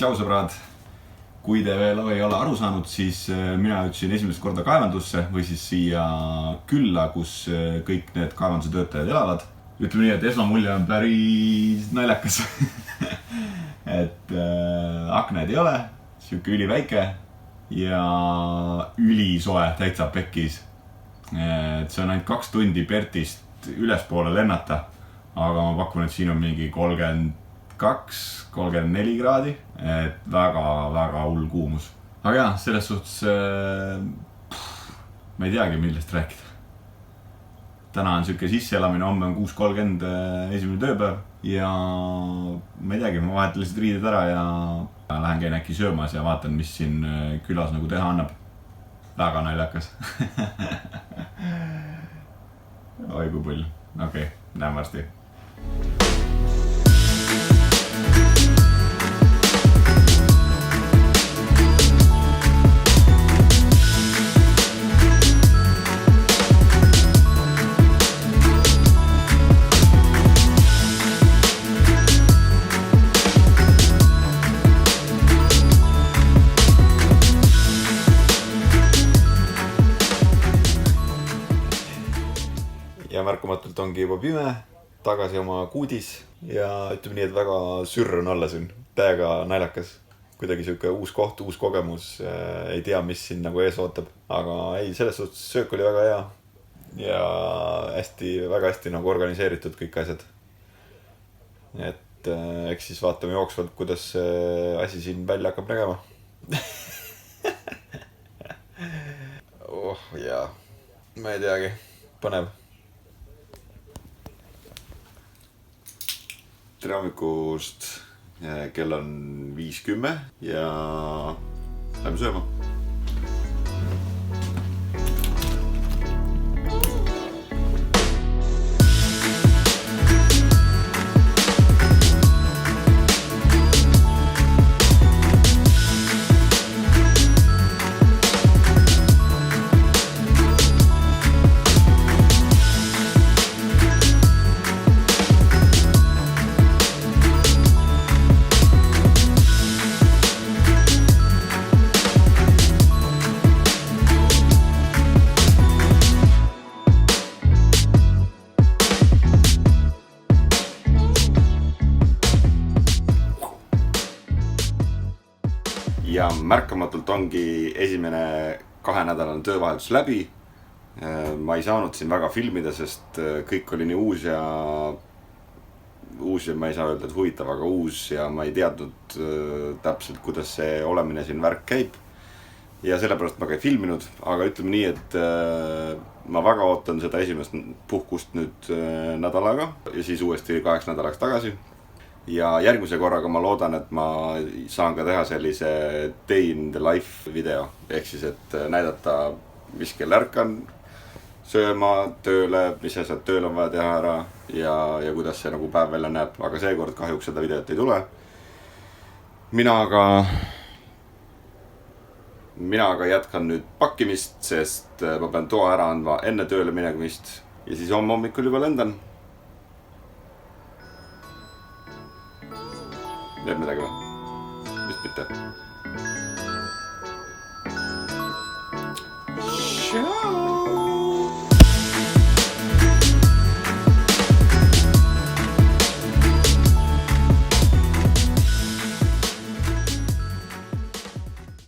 Tšau sõbrad! Kui te veel ei ole aru saanud, siis mina jõudsin esimest korda kaevandusse või siis siia külla, kus kõik need kaevanduse töötajad elavad. Ütleme nii, et esmamulje on päris naljakas. Et aknaid ei ole, siuke üliväike ja ülisoe, täitsa pekkis. Et see on ainult 2 tundi Pertist ülespoole lennata, aga ma pakun, et siin on mingi 32-34 kraadi, et väga hull kuumus. Aga jah, selles suhtes ma ei teagi, millest rääkida. Täna on siuke sisseelamine, homme on 6.30 esimene tööpäev ja ma ei teagi, ma vahetan lihtsalt riided ära ja lähen käin äkki söömas ja vaatan, mis siin külas nagu teha annab. Väga naljakas. Oi kui pull. Okei, näeme varsti. Ja märkamatult ongi juba pime, tagasi oma kuudis ja ütleme nii, et väga sürr on olla siin. Täiega naljakas. Kuidagi siuke uus koht, uus kogemus. Ei tea, mis siin nagu ees ootab. Aga ei, selles suhtes söök oli väga hea. Ja väga hästi nagu organiseeritud kõik asjad. Et eks siis vaatame jooksvalt, kuidas asi siin välja hakkab nägema. Oh jaa, ma ei teagi. Põnev. Tere hommikust, kell on 5:10 ja lähme sööma. Ja märkamatult ongi esimene 2-nädalane töövahetus läbi. Ma ei saanud siin väga filmida, sest kõik oli nii uus ja ma ei saa öelda, et huvitav, aga uus ja ma ei teadnud täpselt, kuidas see olemine siin värk käib. Ja sellepärast ma ka ei filminud, aga ütleme nii, et ma väga ootan seda esimest puhkust nüüd nädalaga ja siis uuesti 8 nädalaks tagasi. Ja järgmise korraga ma loodan, et ma saan ka teha sellise day in the life video. Ehk siis, et näidata, mis kell ärkan sööma tööle, mis asjad tööl on vaja teha ära ja kuidas see nagu päev välja näeb. Aga seekord kahjuks seda videot ei tule. Mina aga jätkan nüüd pakkimist, sest ma pean toa ära andma enne tööle minemist ja siis homme hommikul juba lendan. Jääb midagi või? Vist mitte. Tšau!